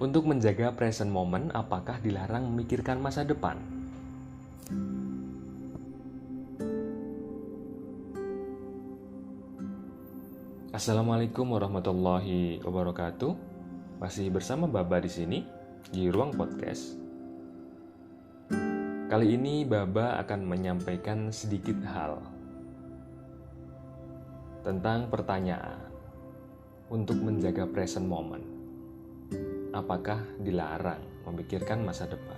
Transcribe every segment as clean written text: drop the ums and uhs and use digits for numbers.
Untuk menjaga present moment, apakah dilarang memikirkan masa depan? Assalamualaikum warahmatullahi wabarakatuh. Masih bersama Baba di sini di Ruang Podcast. Kali ini Baba akan menyampaikan sedikit hal tentang pertanyaan untuk menjaga present moment. Apakah dilarang memikirkan masa depan?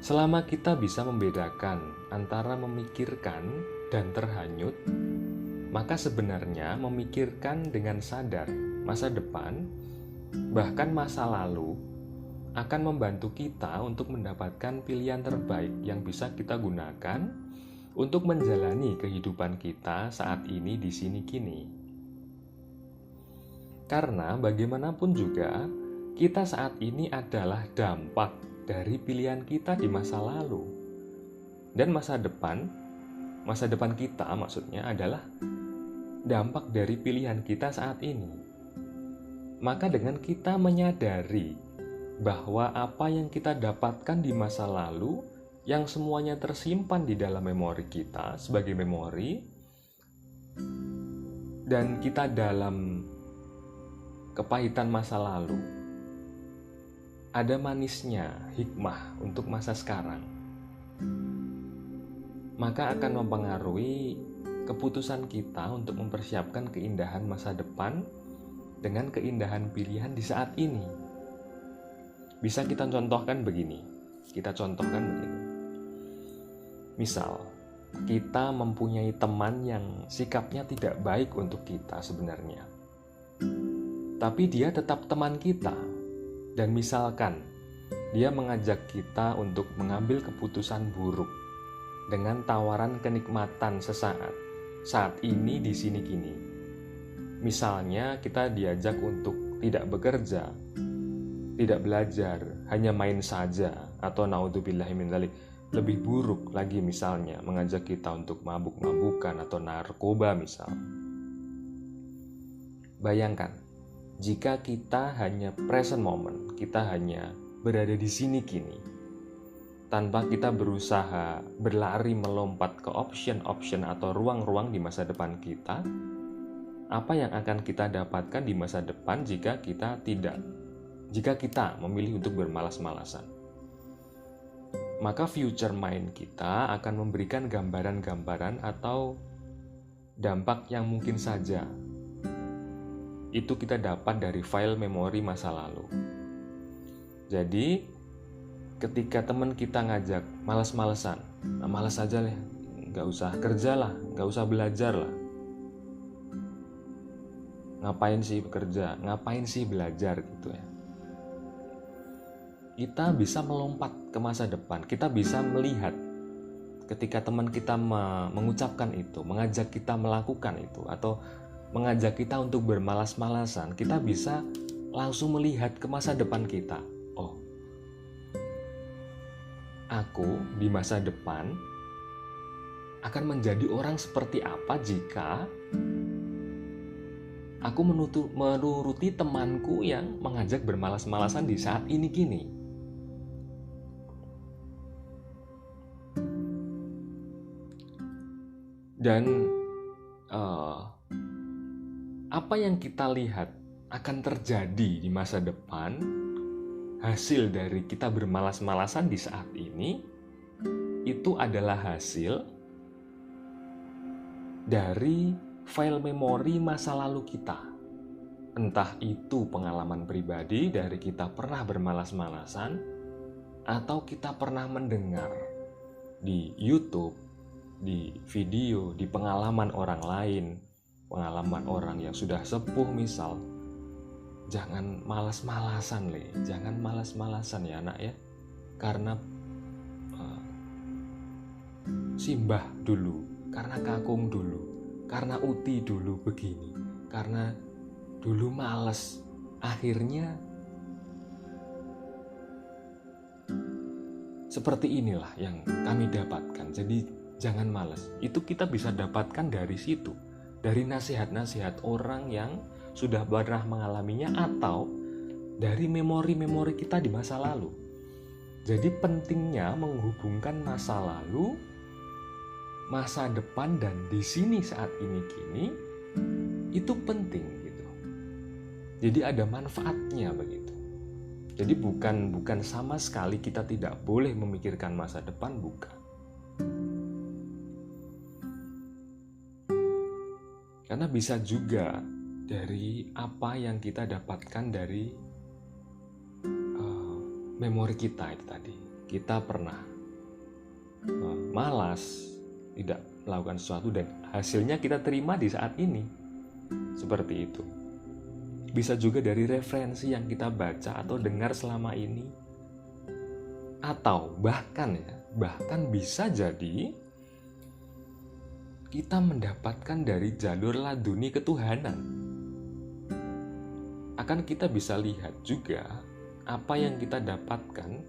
Selama kita bisa membedakan antara memikirkan dan terhanyut, maka sebenarnya memikirkan dengan sadar masa depan, bahkan masa lalu, akan membantu kita untuk mendapatkan pilihan terbaik yang bisa kita gunakan untuk menjalani kehidupan kita saat ini di sini kini. Karena bagaimanapun juga, kita saat ini adalah dampak dari pilihan kita di masa lalu. Dan masa depan kita maksudnya adalah dampak dari pilihan kita saat ini. Maka dengan kita menyadari bahwa apa yang kita dapatkan di masa lalu, yang semuanya tersimpan di dalam memori kita sebagai memori, dan kita dalam kepahitan masa lalu, ada manisnya hikmah untuk masa sekarang, maka akan mempengaruhi keputusan kita untuk mempersiapkan keindahan masa depan dengan keindahan pilihan di saat ini. Bisa kita contohkan begini. Misal, kita mempunyai teman yang sikapnya tidak baik untuk kita sebenarnya, tapi dia tetap teman kita. Dan misalkan dia mengajak kita untuk mengambil keputusan buruk dengan tawaran kenikmatan sesaat, saat ini di sini kini. Misalnya kita diajak untuk tidak bekerja, tidak belajar, hanya main saja, atau naudzubillahi min dzalik. Lebih buruk lagi misalnya mengajak kita untuk mabuk-mabukan atau narkoba misal. Bayangkan, jika kita hanya present moment, kita hanya berada di sini kini, tanpa kita berusaha berlari melompat ke option-option atau ruang-ruang di masa depan kita, apa yang akan kita dapatkan di masa depan jika kita memilih untuk bermalas-malasan? Maka future mind kita akan memberikan gambaran-gambaran atau dampak yang mungkin saja itu kita dapat dari file memori masa lalu. Jadi ketika teman kita ngajak malas-malesan, malas aja lah, gak usah kerja lah, gak usah belajar lah, ngapain sih bekerja, ngapain sih belajar gitu ya. Kita bisa melompat ke masa depan, kita bisa melihat ketika teman kita mengucapkan itu, mengajak kita melakukan itu, atau mengajak kita untuk bermalas-malasan, kita bisa langsung melihat ke masa depan kita. Oh, aku di masa depan akan menjadi orang seperti apa jika aku menuruti temanku yang mengajak bermalas-malasan di saat ini kini. Dan apa yang kita lihat akan terjadi di masa depan, hasil dari kita bermalas-malasan di saat ini, itu adalah hasil dari file memori masa lalu kita. Entah itu pengalaman pribadi dari kita pernah bermalas-malasan, atau kita pernah mendengar di YouTube, di video, di pengalaman orang lain, pengalaman orang yang sudah sepuh misal. Jangan malas-malasan jangan malas-malasan ya anak ya, karena simbah dulu, karena kakung dulu, karena uti dulu begini, karena dulu malas, akhirnya seperti inilah yang kami dapatkan. Jadi jangan malas, itu kita bisa dapatkan dari situ, dari nasihat-nasihat orang yang sudah pernah mengalaminya, atau dari memori-memori kita di masa lalu. Jadi pentingnya menghubungkan masa lalu, masa depan, dan di sini saat ini kini itu penting gitu. Jadi ada manfaatnya begitu. Jadi bukan sama sekali kita tidak boleh memikirkan masa depan, bukan. Karena bisa juga dari apa yang kita dapatkan dari memori kita itu tadi. Kita pernah malas, tidak melakukan sesuatu, dan hasilnya kita terima di saat ini. Seperti itu. Bisa juga dari referensi yang kita baca atau dengar selama ini. Atau bahkan bisa jadi kita mendapatkan dari jalur laduni ketuhanan. Akan kita bisa lihat juga apa yang kita dapatkan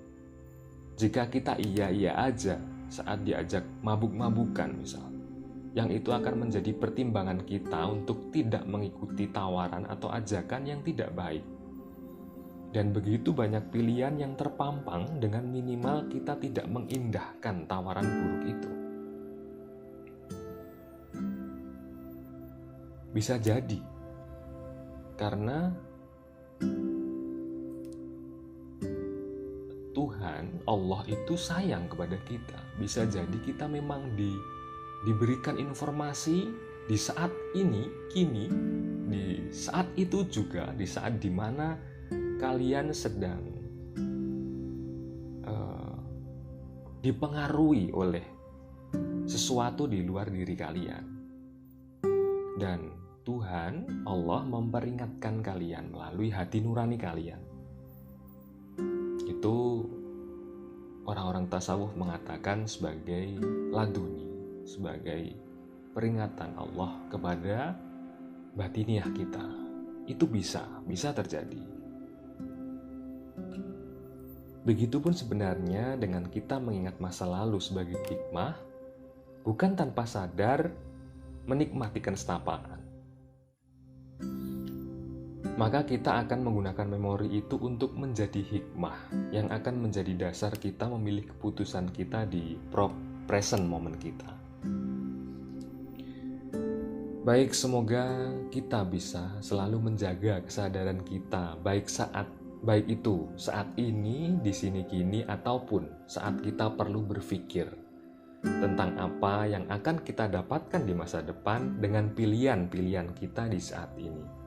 jika kita iya aja saat diajak mabuk-mabukan misal. Yang itu akan menjadi pertimbangan kita untuk tidak mengikuti tawaran atau ajakan yang tidak baik. Dan begitu banyak pilihan yang terpampang dengan minimal kita tidak mengindahkan tawaran buruk itu. Bisa jadi karena Tuhan, Allah itu sayang kepada kita. Bisa jadi kita memang diberikan informasi di saat ini, kini, di saat itu juga, di saat dimana kalian sedang dipengaruhi oleh sesuatu di luar diri kalian. Dan Tuhan, Allah memperingatkan kalian melalui hati nurani kalian. Itu orang-orang tasawuf mengatakan sebagai laduni, sebagai peringatan Allah kepada batiniah kita. Itu bisa terjadi. Begitupun sebenarnya dengan kita mengingat masa lalu sebagai hikmah, bukan tanpa sadar menikmati kenestapaan. Maka kita akan menggunakan memori itu untuk menjadi hikmah yang akan menjadi dasar kita memilih keputusan kita di present moment kita. Baik, semoga kita bisa selalu menjaga kesadaran kita, baik itu saat ini, di sini kini, ataupun saat kita perlu berpikir tentang apa yang akan kita dapatkan di masa depan dengan pilihan-pilihan kita di saat ini.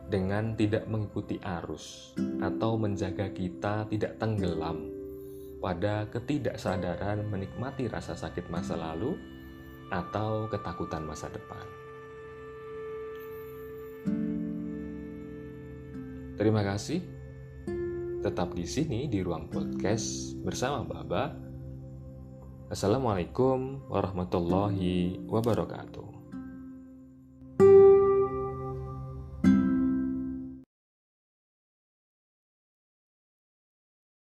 Dengan tidak mengikuti arus atau menjaga kita tidak tenggelam pada ketidaksadaran menikmati rasa sakit masa lalu atau ketakutan masa depan. Terima kasih. Tetap di sini di Ruang Podcast bersama Baba. Assalamualaikum warahmatullahi wabarakatuh.